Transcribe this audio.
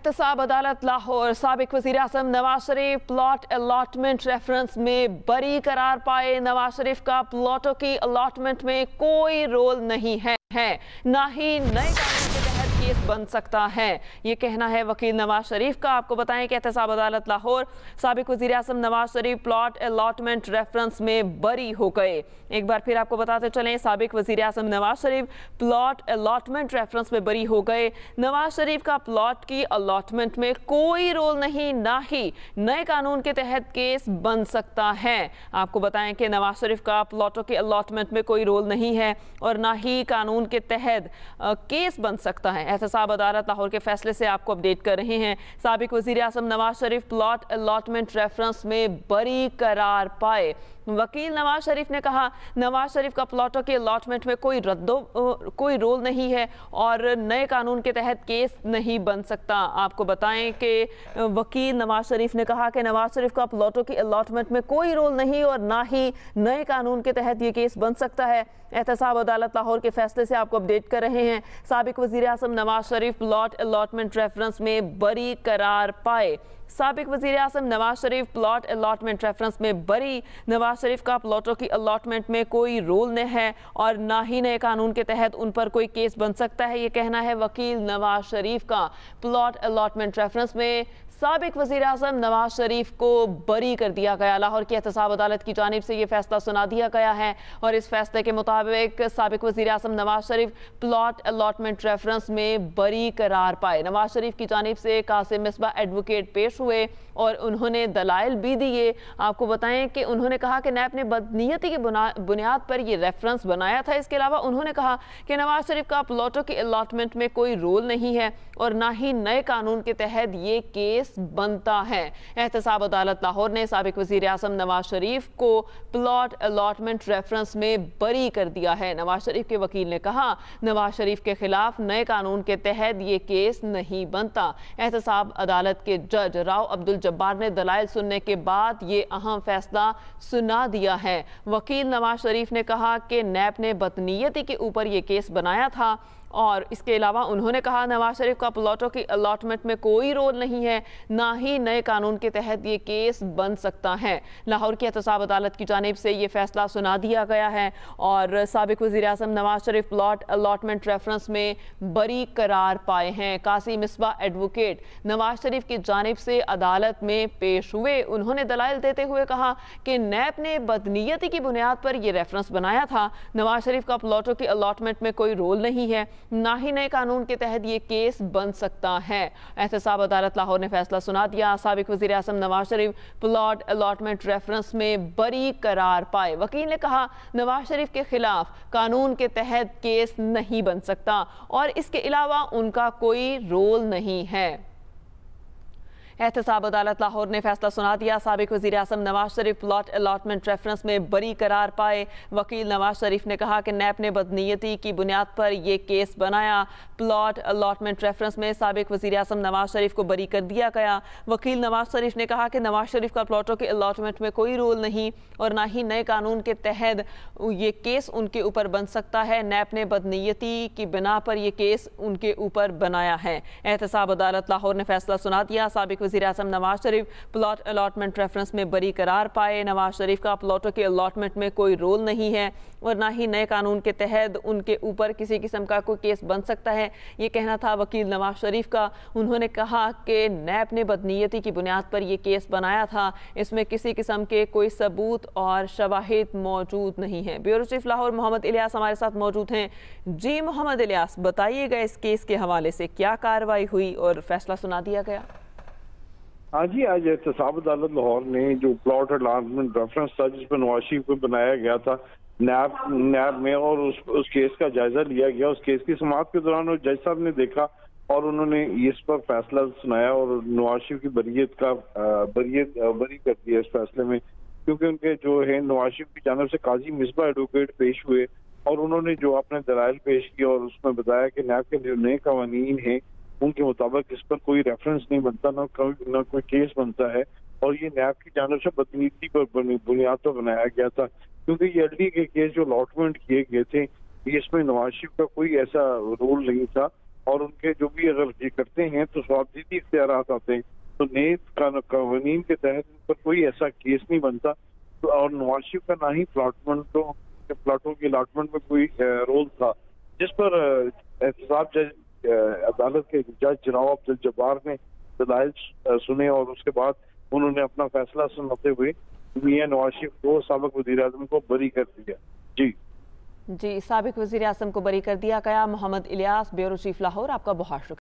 एहतसाब अदालत लाहौर साबिक वज़ीर आज़म Nawaz Sharif plot allotment reference में बरी करार पाए। नवाज शरीफ का प्लॉटों की अलॉटमेंट में कोई रोल नहीं है, ना ही नए कानून के तहत केस बन सकता है, ये कहना है वकील नवाज शरीफ का। आपको बताएं कि एहतसाब अदालत लाहौर साबिक वज़ीर आज़म Nawaz Sharif plot allotment reference में बरी हो गए। एक बार फिर आपको बताते चलें, साबिक वज़ीर आज़म Nawaz Sharif plot allotment reference में बरी हो गए। नवाज शरीफ का प्लॉट की अलॉटमेंट में कोई रोल नहीं, ना ही नए कानून के तहत केस बन सकता है। आपको बताएं कि नवाज शरीफ का प्लॉटों के अलॉटमेंट में कोई रोल नहीं है और ना ही कानून के तहत केस बन सकता है। एहतसाब अदालत लाहौर के फैसले से आपको अपडेट कर रहे हैं। साबिक वज़ीर आज़म Nawaz Sharif plot allotment reference में बरी करार पाए। वकील नवाज शरीफ ने कहा, नवाज शरीफ का प्लॉटों के अलॉटमेंट में कोई रोल नहीं है और नए कानून के तहत केस नहीं बन सकता। आपको बताएं कि वकील नवाज शरीफ ने कहा कि नवाज शरीफ का प्लॉटों की अलॉटमेंट में कोई रोल नहीं और ना ही नए कानून के तहत ये केस बन सकता है। एहतसाब अदालत लाहौर के फैसले से आपको अपडेट कर रहे हैं। साबिक वज़ीर आज़म Nawaz Sharif plot allotment reference में बरी करार पाए। साबिक वज़ीर आज़म Nawaz Sharif plot allotment reference में बरी। नवाज शरीफ का प्लॉटों की अलॉटमेंट में कोई रोल नहीं है और ना ही नए कानून के तहत उन पर कोई केस बन सकता है, ये कहना है वकील नवाज शरीफ का। प्लॉट अलॉटमेंट रेफरेंस में साबिक वज़ीर आज़म नवाज शरीफ को बरी कर दिया गया। लाहौर की एहतसाब अदालत की जानिब से ये फैसला सुना दिया गया है और इस फैसले के मुताबिक साबिक वज़ीर आज़म Nawaz Sharif plot allotment reference में बरी करार पाए। नवाज शरीफ की जानिब से कासिम मिसबा एडवोकेट पेश हुए और उन्होंने दलाइल भी दिए। आपको बताएं कि उन्होंने कहा कि नैब ने बदनीयती की बुनियाद पर यह रेफरेंस बनाया था। इसके अलावा उन्होंने कहा कि नवाज शरीफ का प्लॉटों की अलॉटमेंट में कोई रोल नहीं है और ना ही नए कानून के तहत ये केस बनता है। एहतसाब अदालत लाहौर ने साबिक वज़ीर आज़म नवाज शरीफ को प्लॉट अलॉटमेंट रेफरेंस में बरी कर दिया है। नवाज शरीफ के वकील ने कहा, नवाज शरीफ के खिलाफ नए कानून के तहत ये केस नहीं बनता। एहतसाब अदालत के जज राव अब्दुल जब्बार ने दलाइल सुनने के बाद ये अहम फैसला सुना दिया है। वकील नवाज शरीफ ने कहा कि नैब ने बदनीयती के ऊपर ये केस बनाया था और इसके अलावा उन्होंने कहा नवाज शरीफ का प्लॉटों की अलॉटमेंट में कोई रोल नहीं है, ना ही नए कानून के तहत ये केस बन सकता है। लाहौर की एहतसाब अदालत की जानिब से ये फैसला सुना दिया गया है और साबिक वज़ीर आज़म Nawaz Sharif plot allotment reference में बरी करार पाए हैं। कासिम मिसबा एडवोकेट नवाज शरीफ की जानिब से अदालत में पेश हुए। उन्होंने दलाइल देते हुए कहा कि नैब ने बदनीयती की बुनियाद पर यह रेफरेंस बनाया था। नवाज शरीफ का प्लॉटों की अलॉटमेंट में कोई रोल नहीं है, ना ही नए कानून के तहत ये केस बन सकता है। एहतसाब अदालत लाहौर ने फैसला सुना दिया। साबिक वज़ीर आज़म Nawaz Sharif plot allotment reference में बरी करार पाए। वकील ने कहा नवाज शरीफ के खिलाफ कानून के तहत केस नहीं बन सकता और इसके अलावा उनका कोई रोल नहीं है। एहतसाब अदालत लाहौर ने फैसला सुना दिया। साबिक वज़ीर आज़म Nawaz Sharif plot allotment reference में बरी करार पाए। वकील नवाज शरीफ ने कहा कि नैब ने बदनीयती की बुनियाद पर यह केस बनाया। प्लॉट अलॉटमेंट रेफरेंस में साबिक वज़ीर आज़म नवाज शरीफ को बरी कर दिया गया। वकील नवाज शरीफ ने कहा कि नवाज शरीफ का प्लॉटों के अलॉटमेंट में कोई रोल नहीं और ना ही नए कानून के तहत ये केस उनके ऊपर बन सकता है। नैब ने बदनीयती की बिना पर यह केस उनके ऊपर बनाया है। एहतसाब अदालत लाहौर ने फैसला सुना दिया। साबिक वज़ीर आज़म Nawaz Sharif plot allotment reference में बरी करार पाए। नवाज शरीफ का प्लॉटों के अलॉटमेंट में कोई रोल नहीं है और ना ही नए कानून के तहत उनके ऊपर किसी किस्म का कोई केस बन सकता है, ये कहना था वकील नवाज शरीफ का। उन्होंने कहा कि नैब ने बदनीयती की बुनियाद पर यह केस बनाया था, इसमें किसी किस्म के कोई सबूत और शवाहिद मौजूद नहीं है। ब्यूरो चीफ लाहौर मोहम्मद इलियास हमारे साथ मौजूद हैं। जी मोहम्मद इलियास, बताइएगा इस केस के हवाले से क्या कार्रवाई हुई और फैसला सुना दिया गया? हाँ जी, आज एहतसाब अदालत लाहौर ने जो प्लॉट अलॉटमेंट रेफरेंस था जिस पर नवाज शरीफ को बनाया गया था नैब में और उस केस का जायजा लिया गया। उस केस की समाअत के दौरान जज साहब ने देखा और उन्होंने इस पर फैसला सुनाया और नवाज शरीफ की बरी कर दिया इस फैसले में, क्योंकि उनके जो है नवाज शरीफ की जानिब से काजी मिसबा एडवोकेट पेश हुए और उन्होंने जो अपने दलाइल पेश किए और उसमें बताया कि नैब के जो नए कवानीन हैं उनके मुताबिक इस पर कोई रेफरेंस नहीं बनता, ना कोई केस बनता है और ये नैब की जानिब से बदनीति पर बुनियाद पर बनाया गया था, क्योंकि ये एलडी के केस जो अलॉटमेंट किए गए थे इसमें नवाज शरीफ का कोई ऐसा रोल नहीं था और उनके जो भी अगर ये करते हैं तो स्वाबजीती इख्तियारात आते हैं, तो नए कानून के तहत इन पर कोई ऐसा केस नहीं बनता। तो और नवाज शरीफ का ना ही प्लाटों की अलाटमेंट में कोई रोल था, जिस पर एहतसाब जज अदालत के जज जनाब अब्दुल जब्बार ने दलाइल सुने और उसके बाद उन्होंने अपना फैसला सुनाते हुए मियां नवाज शरीफ को साबिक वज़ीर आज़म को बरी कर दिया। जी, साबिक वज़ीर आज़म को बरी कर दिया गया। मोहम्मद इलियास, ब्यूरो चीफ लाहौर, आपका बहुत शुक्रिया।